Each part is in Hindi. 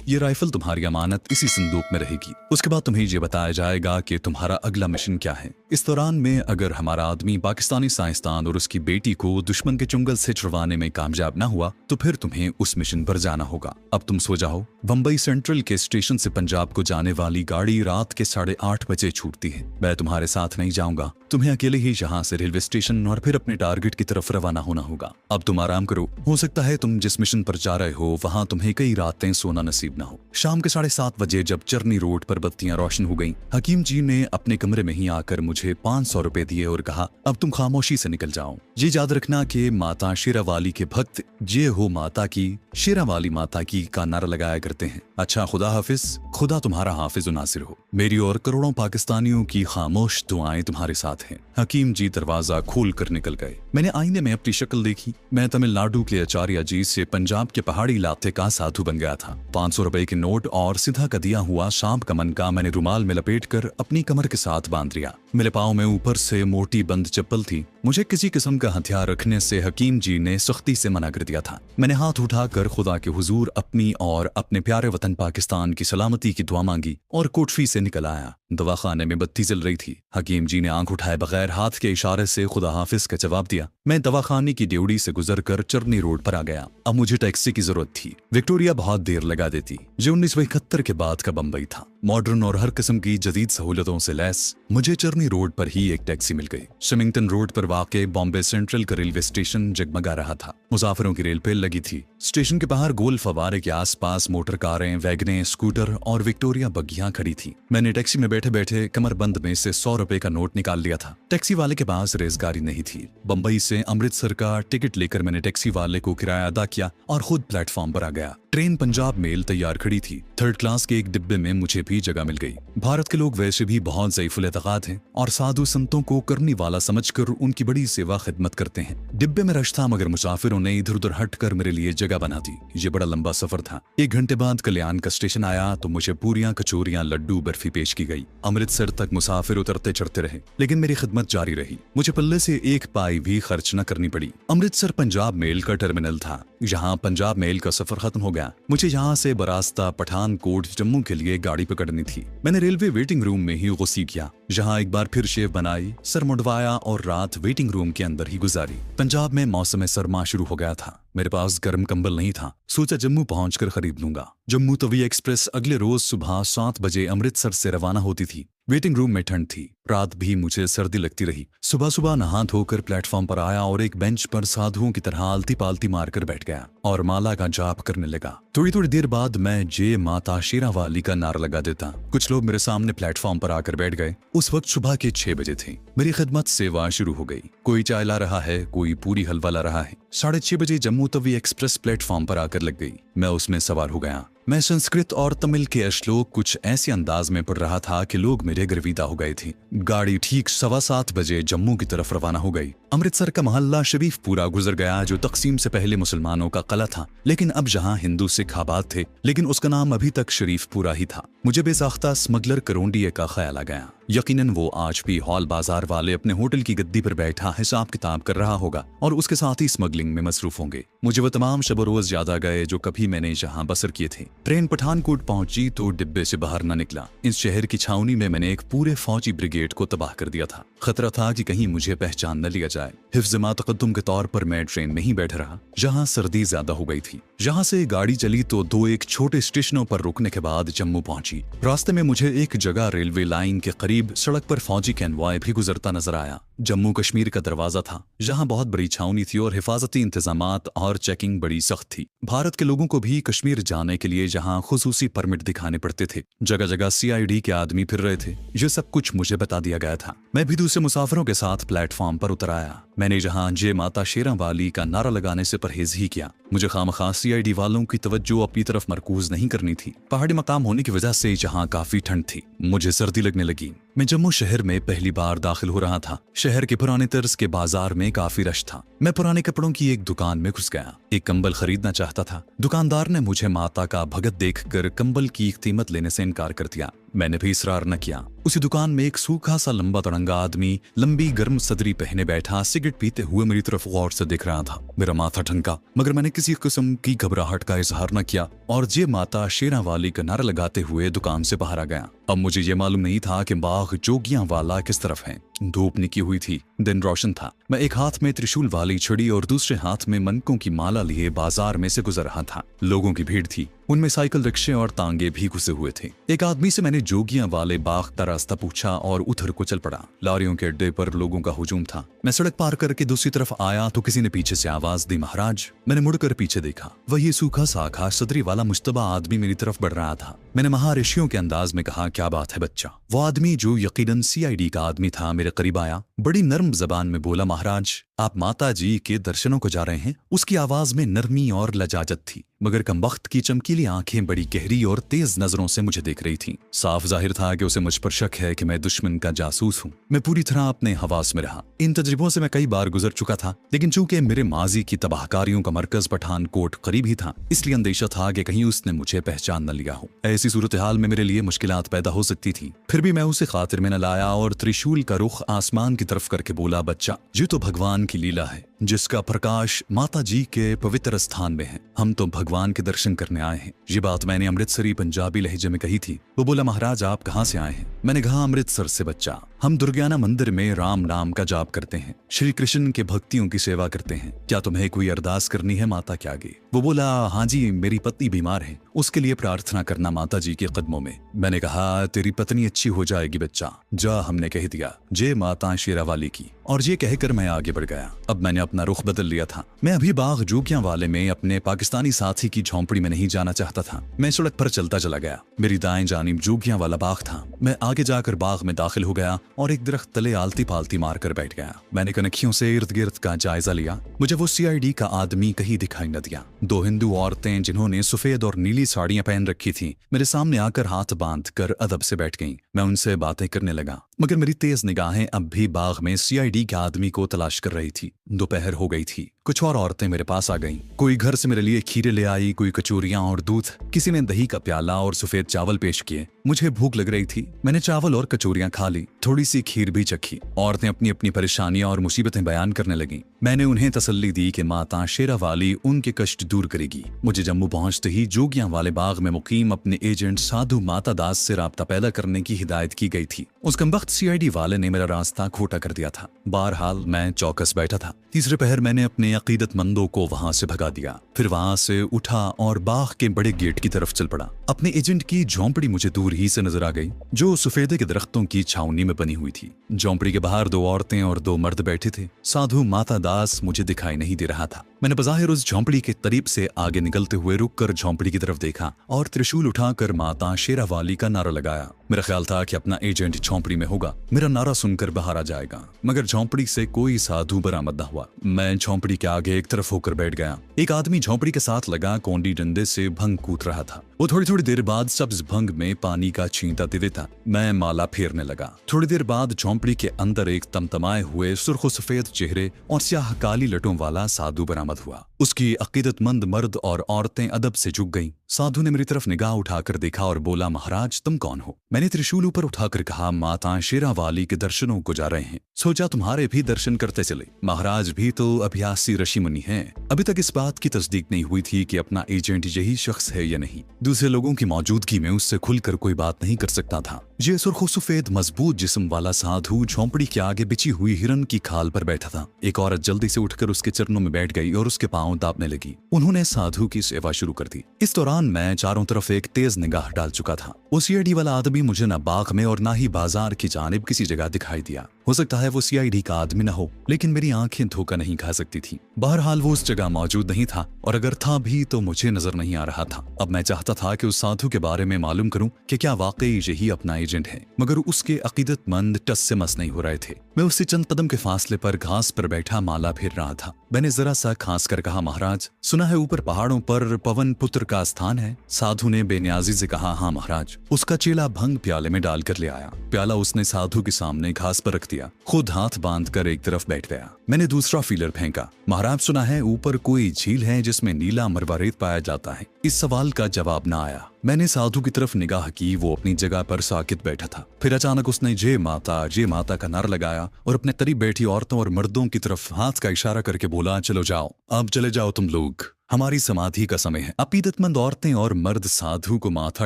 ये राइफल तुम्हारी अमानत इसी संदूक में रहेगी। उसके बाद तुम्हें ये बताया जाएगा कि तुम्हारा अगला मिशन क्या है। इस दौरान में अगर हमारा आदमी पाकिस्तानी साइंसदान और उसकी बेटी को दुश्मन के चुंगल से छुड़वाने में कामयाब ना हुआ तो फिर तुम्हें उस मिशन पर जाना होगा। अब तुम सो जाओ। बम्बई सेंट्रल के स्टेशन से पंजाब को जाने वाली गाड़ी रात के 8:30 बजे छूटती है। मैं तुम्हारे साथ नहीं जाऊंगा, तुम्हें अकेले ही यहाँ से रेलवे स्टेशन और फिर अपने टारगेट की तरफ रवाना होना होगा। अब तुम आराम करो। हो सकता है तुम जिस मिशन पर जा रहे हो वहाँ तुम्हें कई रातें सोना नसीब न हो। शाम के 7:30 बजे जब चरनी रोड पर बत्तियां रोशन हो गईं, हकीम जी ने अपने कमरे में ही आकर मुझे 500 रुपए दिए और कहा, अब तुम खामोशी से निकल जाओ। ये याद रखना कि माता शेरावाली के भक्त जे हो माता की, शेरावाली माता की का नारा लगाया करते हैं। अच्छा, खुदा हाफिज। खुदा तुम्हारा हाफिज व नासिर हो। मेरी और करोड़ों पाकिस्तानियों की खामोश दुआएं तुम्हारे साथ हैं। हकीम जी दरवाजा खोल कर निकल गए। मैंने आईने में अपनी शक्ल देखी। मैं तमिलनाडु के आचार्य जी से पंजाब के पहाड़ी इलाके का साधु बन गया था। 500 रुपए के नोट और सीधा का दिया हुआ सांप का मनका मैंने रुमाल में लपेटकर अपनी कमर के साथ बांध लिया। मेरे पाँव में ऊपर से मोटी बंद चप्पल थी। मुझे किसी किस्म का हथियार रखने से हकीम जी ने सख्ती से मना कर दिया था। मैंने हाथ उठाकर खुदा के हुजूर अपनी और अपने प्यारे वतन पाकिस्तान की सलामती की दुआ मांगी और कोठरी से निकल आया। दवाखाने में बत्ती जल रही थी। हकीम जी ने आंख उठाए बगैर हाथ के इशारे से खुदा हाफिज का जवाब दिया। मैं दवाखाने की ड्योढ़ी से गुजरकर चरनी रोड पर आ गया। अब मुझे टैक्सी की जरूरत थी। विक्टोरिया बहुत देर लगा देती। जो 1971 के बाद का बम्बई था, मॉडर्न और हर किस्म की जदीद सहूलतों से लैस। मुझे चरनी रोड पर ही एक टैक्सी मिल गई। स्विमिंगटन रोड पर वाक़े बॉम्बे सेंट्रल का रेलवे स्टेशन जगमगा रहा था। मुसाफिरों की रेल पेल लगी थी। स्टेशन के बाहर गोल फवारे के आसपास मोटर कारें, वैगनें, स्कूटर और विक्टोरिया बग्गियां खड़ी थी। मैंने टैक्सी में बैठे बैठे कमरबंद में से 100 रुपए का नोट निकाल लिया था। टैक्सी वाले के पास रेजगारी नहीं थी। बम्बई से अमृतसर का टिकट लेकर मैंने टैक्सी वाले को किराया अदा किया और खुद प्लेटफॉर्म पर आ गया। ट्रेन पंजाब मेल तैयार खड़ी थी। 3rd क्लास के एक डिब्बे में मुझे भी जगह मिल गई। भारत के लोग वैसे भी बहुत ज़ईफुल एतक़ाद हैं और साधु संतों को करने वाला समझकर उनकी बड़ी सेवा खिदमत करते हैं। डिब्बे में रश था मगर मुसाफिरों ने इधर उधर हटकर मेरे लिए जगह बना दी। ये बड़ा लंबा सफर था। 1 घंटे बाद कल्याण का स्टेशन आया तो मुझे पूरियां, कचौरियां, लड्डू, बर्फी पेश की गई। अमृतसर तक मुसाफिर उतरते चढ़ते रहे लेकिन मेरी खिदमत जारी रही। मुझे पल्ले से 1 पाई भी खर्च न करनी पड़ी। अमृतसर पंजाब मेल का टर्मिनल था। यहाँ पंजाब मेल का सफर खत्म हो गया। मुझे यहाँ से बरास्ता पठानकोट जम्मू के लिए गाड़ी पकड़नी थी। मैंने रेलवे वेटिंग रूम में ही गुस्सी किया, जहाँ एक बार फिर शेव बनाई, सर मुंडवाया और रात वेटिंग रूम के अंदर ही गुजारी। पंजाब में मौसम सरमा शुरू हो गया था। मेरे पास गर्म कंबल नहीं था। सोचा जम्मू पहुंचकर खरीद लूंगा। जम्मू तवी एक्सप्रेस अगले रोज सुबह 7 बजे अमृतसर से रवाना होती थी। वेटिंग रूम में ठंड थी। रात भी मुझे सर्दी लगती रही। सुबह सुबह नहा धोकर प्लेटफॉर्म पर आया और एक बेंच पर साधुओं की तरह आलती पालती मारकर बैठ गया और माला का जाप करने लगा। थोड़ी थोड़ी देर बाद मैं जे माता शेरावाली का नारा लगा देता। कुछ लोग मेरे सामने प्लेटफॉर्म पर आकर बैठ गए। उस वक्त सुबह के 6 बजे थे। मेरी खिदमत सेवा शुरू हो गई। कोई चाय ला रहा है, कोई पूरी हलवा ला रहा है। 6:30 बजे जम्मू तवी एक्सप्रेस प्लेटफॉर्म पर आकर लग गई। मैं उसमें सवार हो गया। मैं संस्कृत और तमिल के श्लोक कुछ ऐसे अंदाज में पढ़ रहा था कि लोग मेरे गर्विदा हो गए थे। गाड़ी ठीक 7:15 बजे जम्मू की तरफ रवाना हो गई। अमृतसर का मोहल्ला शरीफ पूरा गुजर गया जो तकसीम से पहले मुसलमानों का कला था, लेकिन अब जहां हिंदू सिख आबाद थे, लेकिन उसका नाम अभी तक शरीफ पूरा ही था। मुझे बेसाख्ता स्मगलर करोंडिये का ख्याल आ गया। यकीनन वो आज भी हॉल बाजार वाले अपने होटल की गद्दी पर बैठा हिसाब किताब कर रहा होगा और उसके साथ ही स्मगलिंग में मसरूफ होंगे। मुझे वो तमाम शब रोज याद आ गए जो कभी मैंने जहां बसर किए थे। ट्रेन पठानकोट पहुंची तो डिब्बे से बाहर न निकला। इस शहर की छावनी में मैंने एक पूरे फौजी ब्रिगेड को तबाह कर दिया था। खतरा था कि कहीं मुझे पहचान न लिया जाए। हिफ्ज़-ए तक़द्दुम के तौर पर मैं ट्रेन में ही बैठ रहा। जहां सर्दी ज्यादा हो गई थी। जहां से गाड़ी चली तो 2-1 छोटे स्टेशनों पर रुकने के बाद जम्मू पहुंची। रास्ते में मुझे एक जगह रेलवे लाइन के करीब सड़क पर फौजी कैनवाय भी गुजरता नजर आया। जम्मू कश्मीर का दरवाजा था, जहां बहुत बड़ी छावनी थी और हिफाजती इंतजामात और चेकिंग बड़ी सख्त थी। भारत के लोगों को भी कश्मीर जाने के लिए जहां खुसूसी परमिट दिखाने पड़ते थे। जगह जगह CID के आदमी फिर रहे थे। ये सब कुछ मुझे बता दिया गया था। मैं भी दूसरे मुसाफिरों के साथ प्लेटफॉर्म पर उतर आया। मैंने जहां जय माता शेरावाली का नारा लगाने से परहेज ही किया। मुझे खामखा CID वालों की तवज्जो अपनी तरफ मरकूज नहीं करनी थी। पहाड़ी मकाम होने की वजह से जहां काफी ठंड थी, मुझे सर्दी लगने लगी। मैं जम्मू शहर में पहली बार दाखिल हो रहा था। शहर के पुराने तर्ज के बाजार में काफी रश था। मैं पुराने कपड़ों की एक दुकान में घुस गया। एक कंबल खरीदना चाहता था। दुकानदार ने मुझे माता का भगत देखकर कंबल की कीमत लेने से इनकार कर दिया। मैंने भी इसरार न किया। उसी दुकान में एक सूखा सा लंबा तड़ंगा आदमी लंबी गर्म सदरी पहने बैठा सिगरेट पीते हुए मेरी तरफ गौर से देख रहा था। मेरा माथा ठनका, मगर मैंने किसी किस्म की घबराहट का इजहार न किया और जे माता शेरा वाली का नारा लगाते हुए दुकान से बाहर आ गया। अब मुझे ये मालूम नहीं था कि बाग जोगियां वाला किस तरफ है। धूप निकी हुई थी, दिन रोशन था। मैं एक हाथ में त्रिशूल वाली छड़ी और दूसरे हाथ में मनकों की माला लिए बाजार में से गुजर रहा था। लोगों की भीड़ थी, उनमें साइकिल रिक्शे और तांगे भी घुसे हुए थे। एक आदमी से मैंने जोगियां वाले बाग का रास्ता पूछा और उधर को चल पड़ा। लारियों के अड्डे पर लोगों का हुजूम था। मैं सड़क पार करके दूसरी तरफ आया तो किसी ने पीछे से आवाज दी, महाराज। मैंने मुड़कर पीछे देखा, वही सूखा साखा सदरी वाला मुश्तबा आदमी मेरी तरफ बढ़ रहा था। मैंने महाऋषियों के अंदाज में कहा, क्या बात है बच्चा। वो आदमी जो यकीनन CID का आदमी था मेरे करीब आया, बड़ी नर्म जबान में बोला, महाराज आप माता जी के दर्शनों को जा रहे हैं। उसकी आवाज में नरमी और लजाजत थी, मगर कमबख्त की चमकीली आंखें बड़ी गहरी और तेज नजरों से मुझे देख रही थीं। साफ जाहिर था कि उसे मुझ पर शक है कि मैं दुश्मन का जासूस हूँ। मैं पूरी तरह अपने हवास में रहा। इन तजुर्बों से मैं कई बार गुजर चुका था, लेकिन चूंकि मेरे माजी की तबाहकारियों का मरकज पठानकोट करीब ही था, इसलिए अंदेशा था कि कहीं उसने मुझे पहचान न लिया हो। ऐसी सूरत हाल में मेरे लिए मुश्किलात पैदा हो सकती थी। फिर भी मैं उसे खातिर में न लाया और त्रिशूल का रुख आसमान की तरफ करके बोला, बच्चा ये तो भगवान की लीला है जिसका प्रकाश माता जी के पवित्र स्थान में है। हम तो भगवान के दर्शन करने आए हैं। ये बात मैंने अमृतसरी पंजाबी लहजे में कही थी। वो बोला, महाराज आप कहाँ से आए हैं। मैंने कहा, अमृतसर से बच्चा। हम दुर्गाना मंदिर में राम नाम का जाप करते हैं, श्री कृष्ण के भक्तियों की सेवा करते हैं। क्या तुम्हें कोई अरदास करनी है माता के आगे। वो बोला, हाँ जी, मेरी पत्नी बीमार है, उसके लिए प्रार्थना करना माता जी के कदमों में। मैंने कहा, तेरी पत्नी अच्छी हो जाएगी बच्चा, जा हमने कह दिया, जय माता शेरावाली की। और ये कहकर मैं आगे बढ़ गया। अब मैंने अपना रुख बदल लिया था। मैं अभी बाग जोगियां वाले में अपने पाकिस्तानी साथी की झोंपड़ी में नहीं जाना चाहता था। मैं सड़क पर चलता चला गया। मेरी दाएं जानिब जोगियां वाला बाग था। मैं आगे जाकर बाग में दाखिल हो गया और एक दरख्त तले आलती पालती मारकर बैठ गया। मैंने कनखियों से इर्द गिर्द का जायजा लिया। मुझे वो CID का आदमी कहीं दिखाई न दिया। 2 हिंदू औरतें जिन्होंने सफेद और नीली साड़ियां पहन रखी थी, मेरे सामने आकर हाथ बांध कर अदब से बैठ गईं। मैं उनसे बातें करने लगा, मगर मेरी तेज निगाहें अब भी बाग में CID के आदमी को तलाश कर रही थी। दोपहर हो गई थी। कुछ और औरतें मेरे पास आ गईं। कोई घर से मेरे लिए खीरे ले आई, कोई कचौरियां और दूध, किसी ने दही का प्याला और सफेद चावल पेश किए। मुझे भूख लग रही थी। मैंने चावल और कचौरियां खा ली, थोड़ी सी खीर भी चखी। औरतें अपनी अपनी परेशानियां और मुसीबतें बयान करने लगीं। मैंने उन्हें तसल्ली दी कि माता शेरावाली उनके कष्ट दूर करेगी। मुझे जम्मू पहुंचते ही जोगियां वाले बाग में मुकीम अपने एजेंट साधु माता दास से राब्ता पैदा करने की हिदायत की गई थी। उस कमबख्त CID वाले ने मेरा रास्ता खोटा कर दिया था। बहरहाल मैं चौकस बैठा था। तीसरे पहर मैंने अपने अकीदतमंदों को वहां से भगा दिया। फिर वहां से उठा और बाग के बड़े गेट की तरफ चल पड़ा। अपने एजेंट की झोंपड़ी मुझे दूर ही से नजर आ गई, जो सफेदे के दरख्तों की छावनी में बनी हुई थी। झोंपड़ी के बाहर 2 औरतें और 2 मर्द बैठे थे। साधु माता दास मुझे दिखाई नहीं दे रहा था। मैंने बज़ाहिर उस झोंपड़ी के करीब से आगे निकलते हुए रुककर झोंपड़ी की तरफ देखा और त्रिशूल उठाकर माता शेरावाली का नारा लगाया। मेरा ख्याल था कि अपना एजेंट झोंपड़ी में होगा, मेरा नारा सुनकर बाहर आ जाएगा, मगर झोंपड़ी से कोई साधु बरामद न हुआ। मैं झोंपड़ी के आगे एक तरफ होकर बैठ गया। एक आदमी झोंपड़ी के साथ लगा कोंडी डंडे से भंग कूट रहा था। वो थोड़ी थोड़ी देर बाद सब्ज भंग में पानी का छींटा दे देता। मैं माला फेरने लगा। थोड़ी देर बाद झोंपड़ी के अंदर एक तमतमाए हुए सुर्ख सफेद चेहरे और स्याह काली लटों वाला साधु बरामद हुआ। उसकी अकीदतमंद मर्द और औरतें अदब से झुक गईं। साधु ने मेरी तरफ निगाह उठाकर देखा और बोला, महाराज तुम कौन हो। मैंने त्रिशूल ऊपर उठाकर कहा, माता शेरावाली के दर्शनों को जा रहे हैं, सोचा तुम्हारे भी दर्शन करते चले। महाराज भी तो अभ्यासी ऋषि मुनि हैं। अभी तक इस बात की तस्दीक नहीं हुई थी कि अपना एजेंट यही शख्स है या नहीं। दूसरे लोगों की मौजूदगी में उससे खुलकर कोई बात नहीं कर सकता था। ये सुर्ख सफेद मजबूत जिस्म वाला साधु झोंपड़ी के आगे बिछी हुई हिरन की खाल पर बैठा था। एक औरत जल्दी से उठकर उसके चरणों में बैठ गई और उसके पांव दाबने लगी। उन्होंने साधु की सेवा शुरू कर दी। इस दौरान मैं चारों तरफ एक तेज निगाह डाल चुका था। वो CID वाला आदमी मुझे न बाग में और न ही बाजार की जानिब किसी जगह दिखाई दिया। हो सकता है वो CID का आदमी न हो, लेकिन मेरी आंखें धोखा नहीं खा सकती थी। बहरहाल वो उस जगह मौजूद नहीं था, और अगर था भी तो मुझे नजर नहीं आ रहा था। अब मैं चाहता था कि उस साधु के बारे में मालूम करूं कि क्या वाकई यही अपना एजेंट है, मगर उसके अकीदतमंद टस से मस नहीं हो रहे थे। मैं उससे चंद कदम के फासले पर घास पर बैठा माला फेर रहा था। मैंने जरा सा खांस कर कहा, महाराज सुना है ऊपर पहाड़ों पर पवन पुत्र का स्थान है। साधु ने बेनियाजी से कहा, हाँ महाराज। उसका चेला भंग प्याले में डालकर ले आया। प्याला उसने साधु के सामने घास पर रख दिया, खुद हाथ बांधकर एक तरफ बैठ गया। मैंने दूसरा फीलर फेंका, महाराज सुना है ऊपर कोई झील है जिसमें नीला मरवारेत पाया जाता है। इस सवाल का जवाब न आया। मैंने साधु की तरफ निगाह की, वो अपनी जगह पर साकित बैठा था। फिर अचानक उसने जय माता का नारा लगाया और अपने करीब बैठी औरतों और मर्दों की तरफ हाथ का इशारा करके बोला, चलो जाओ, अब चले जाओ तुम लोग। हमारी समाधि का समय है। अकीदतमंद औरतें और मर्द साधु को माथा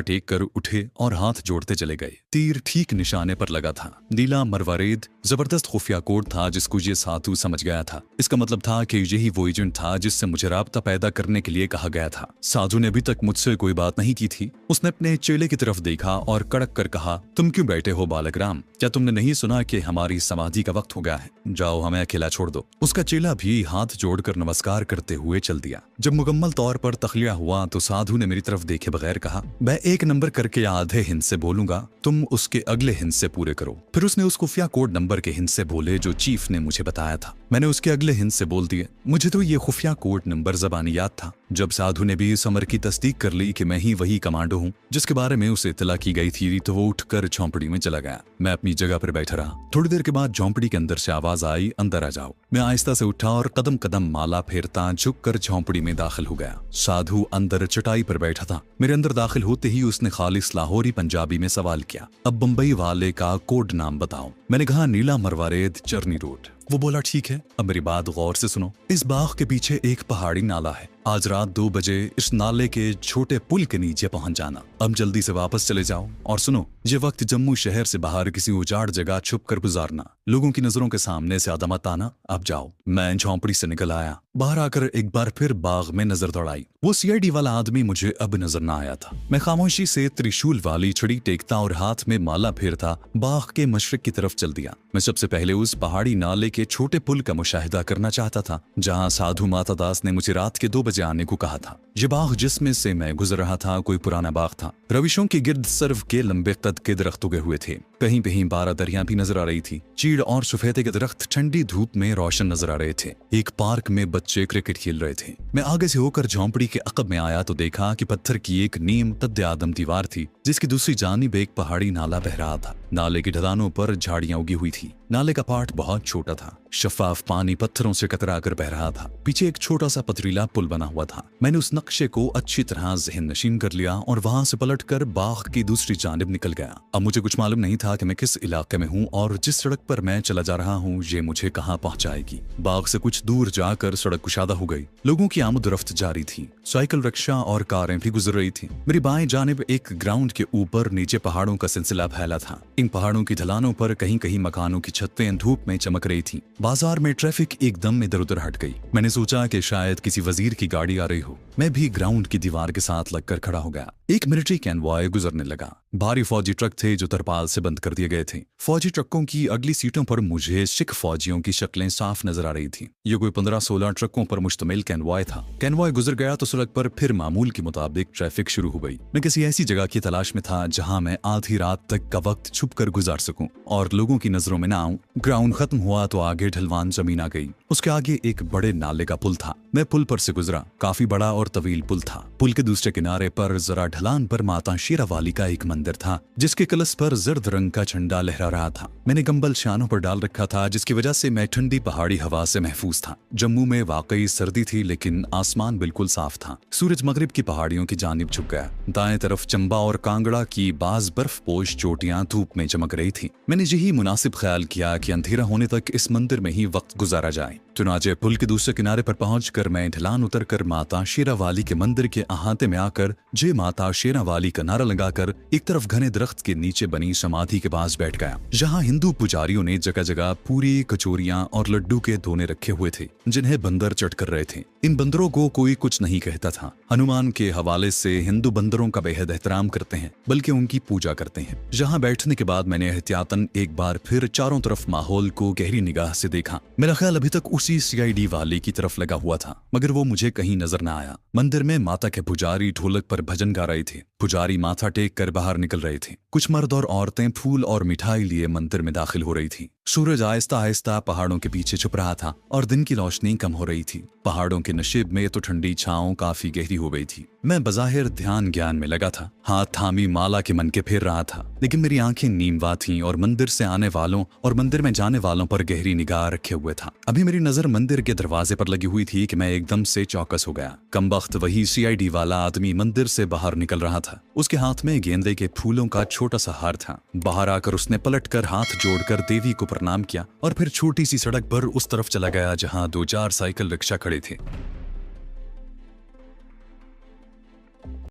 टेक कर उठे और हाथ जोड़ते चले गए। तीर ठीक निशाने पर लगा था। नीला मरवारेद जबरदस्त खुफिया कोड था जिसको ये साधु समझ गया था। इसका मतलब था कि यही वो एजेंट था जिससे मुझे राब्ता पैदा करने के लिए कहा गया था। साधु ने अभी तक मुझसे कोई बात नहीं की थी। उसने अपने चेले की तरफ देखा और कड़क कर कहा, तुम क्यों बैठे हो बालक राम? क्या तुमने नहीं सुना कि हमारी समाधि का वक्त हो गया है? जाओ, हमें अकेला छोड़ दो। उसका चेला भी हाथ जोड़कर नमस्कार करते हुए चल दिया। जब मुकम्मल तौर पर तखलिया हुआ तो साधु ने मेरी तरफ देखे बगैर कहा, मैं एक नंबर करके आधे हिस्से बोलूंगा, तुम उसके अगले हिस्से पूरे करो। फिर उसने उस खुफिया कोड नंबर के हिस्से बोले जो चीफ ने मुझे बताया था। मैंने उसके अगले हिस्से बोल दिए। मुझे तो ये खुफिया कोड नंबर ज़बानी याद था। जब साधु ने भी इस अमर की तस्दीक कर ली कि मैं ही वही कमांडो हूँ जिसके बारे में उसे इत्तला की गई थी, तो वो उठकर झोंपड़ी में चला गया। मैं अपनी जगह पर बैठा रहा। थोड़ी देर के बाद झोंपड़ी के अंदर से आवाज आई, अंदर आ जाओ। मैं आहिस्ता से उठा और कदम कदम माला फेरता झुककर झोंपड़ी में दाखिल हो गया। साधु अंदर चटाई पर बैठा था। मेरे अंदर दाखिल होते ही उसने खालिस लाहौरी पंजाबी में सवाल किया, अब बंबई वाले का कोड नाम बताओ। मैंने कहा, नीला मरवारेद चरनी रोड। वो बोला, ठीक है, अब मेरी बात गौर से सुनो। इस बाग के पीछे एक पहाड़ी नाला है। आज रात 2 बजे इस नाले के छोटे पुल के नीचे पहुंच जाना। अब जल्दी से वापस चले जाओ। और सुनो, ये वक्त जम्मू शहर से बाहर किसी उजाड़ जगह छुप कर गुजारना। लोगों की नजरों के सामने से आदम मत आना। अब जाओ। मैं झोंपड़ी से निकल आया। बाहर आकर एक बार फिर बाग में नजर दौड़ाई। वो सीआईडी वाला आदमी मुझे अब नजर न आया था। मैं खामोशी से त्रिशूल वाली छड़ी टेकता और हाथ में माला फेरता बाग के मशरिक की तरफ चल दिया। मैं सबसे पहले उस पहाड़ी नाले के छोटे पुल का मुशाहिदा करना चाहता था जहां साधु माता दास ने मुझे रात के 2 बजे आने को कहा था। ये बाग जिसमें से मैं गुजर रहा था कोई पुराना बाग था। रविशों के गिर्द सर्व के लंबे कद के दरख्त उगे हुए थे। कहीं कहीं 12 दरिया भी नजर आ रही थी। चीड़ और सफेदे के दरख्त ठंडी धूप में रोशन नजर आ रहे थे। एक पार्क में बच्चे क्रिकेट खेल रहे थे। मैं आगे से होकर झोंपड़ी के अकब में आया तो देखा कि पत्थर की एक नीम कद्द आदम दीवार थी जिसकी दूसरी जानिब एक पहाड़ी नाला बह रहा था। नाले की ढलानों पर झाड़ियां उगी हुई थी। नाले का पार्ट बहुत छोटा था। शफाफ पानी पत्थरों से कतरा कर बह रहा था। पीछे एक छोटा सा पथरीला पुल बना हुआ था। मैंने उस नक्शे को अच्छी तरह ज़हन नशीन कर लिया और वहां से पलटकर बाग की दूसरी जानिब निकल गया। अब मुझे कुछ मालूम नहीं था कि मैं किस इलाके में हूँ और जिस सड़क पर मैं चला जा रहा हूँ ये मुझे कहाँ पहुँचाएगी। बाग से कुछ दूर जाकर सड़क कुशादा हो गई। लोगों की आमद-रफ्त जारी थी। साइकिल, रिक्शा और कारें भी गुजर रही थी। मेरी बाएं जानिब एक ग्राउंड के ऊपर नीचे पहाड़ों का सिलसिला फैला था। इन पहाड़ों की ढलानों पर कहीं कहीं मकानों की छतें धूप में चमक रही थी। बाजार में ट्रैफिक एकदम इधर उधर हट गई। मैंने सोचा कि शायद किसी वजीर की गाड़ी आ रही हो। मैं भी ग्राउंड की दीवार के साथ लगकर खड़ा हो गया। एक मिलिट्री कैनवॉय गुजरने लगा। भारी फौजी ट्रक थे जो तरपाल से बंद कर दिए गए थे। फौजी ट्रकों की अगली सीटों पर मुझे सिख फौजियों की शक्लें साफ नजर आ रही थी। ये कोई 15-16 ट्रकों पर मुश्तमिल कैनवॉय था। कैनवॉय गुजर गया तो सड़क पर फिर मामूल के मुताबिक ट्रैफिक शुरू हो गई। मैं किसी ऐसी जगह की तलाश में था जहां मैं आधी रात तक का वक्त छुप कर गुजार सकूं और लोगों की नजरों में ना आऊं। ग्राउंड खत्म हुआ तो आगे ढलवान जमीन आ गई। उसके आगे एक बड़े नाले का पुल था। मैं पुल पर से गुजरा। काफी बड़ा और तवील पुल था। पुल के दूसरे किनारे पर जरा ढलान पर माता शेरावाली का एक मंदिर था जिसके कलश पर जर्द रंग का झंडा लहरा रहा था। मैंने कंबल शानों पर डाल रखा था जिसकी वजह से मैं ठंडी पहाड़ी हवा से महफूज था। जम्मू में वाकई सर्दी थी लेकिन आसमान बिल्कुल साफ था। सूरज मगरिब की पहाड़ियों की जानिब झुक गया। दाएं तरफ चंबा और कांगड़ा की बाज बर्फपोश चोटियां धूप में चमक रही थी। मैंने यही मुनासिब ख्याल किया कि अंधेरा होने तक इस मंदिर में ही वक्त गुजारा जाए। चुनाचे पुल के दूसरे किनारे पर पहुंचकर मैं ढलान उतरकर माता शेरावाली के मंदिर के अहाते में आकर जय माता शेरावाली का नारा लगाकर एक तरफ घने दरख्त के नीचे बनी समाधि के पास बैठ गया। जहां हिंदू पुजारियों ने जगह जगह पूरी कचोरियां और लड्डू के दोने रखे हुए थे जिन्हें बंदर चट कर रहे थे। इन बंदरों को कोई कुछ नहीं कहता था। हनुमान के हवाले से हिंदू बंदरों का बेहद एहतराम करते हैं बल्कि उनकी पूजा करते हैं। जहां बैठने के बाद मैंने एहतियातन एक बार फिर चारों तरफ माहौल को गहरी निगाह से देखा। मेरा ख्याल अभी तक उसी सीआईडी वाले की तरफ लगा हुआ था मगर वो मुझे कहीं नजर न आया। मंदिर में माता के पुजारी ढोलक पर भजन गा रहे थे। पुजारी माथा टेक कर बाहर निकल रहे थे। कुछ मर्द और औरतें फूल और मिठाई लिए मंदिर में दाखिल हो रही थी। सूरज आहिस्ता आहिस्ता पहाड़ों के पीछे छुप रहा था और दिन की रोशनी कम हो रही थी। पहाड़ों के नशीब में तो ठंडी छांव काफी गहरी हो गई थी। मैं बज़ाहिर ध्यान ज्ञान में लगा था। हाथ थामी माला के मन के फेर रहा था लेकिन मेरी आंखें नीमवा थीं और मंदिर से आने वालों और मंदिर में जाने वालों पर गहरी निगाह रखे हुए था। अभी मेरी नजर मंदिर के दरवाजे पर लगी हुई थी कि मैं एकदम से चौकस हो गया। कमबख्त वही सीआईडी वाला आदमी मंदिर से बाहर निकल रहा था। उसके हाथ में गेंदे के फूलों का छोटा सा हार था। बाहर आकर उसने पलटकर हाथ जोड़कर देवी को प्रणाम किया और फिर छोटी सी सड़क पर उस तरफ चला गया जहां 2-4 साइकिल रिक्शा खड़े थे।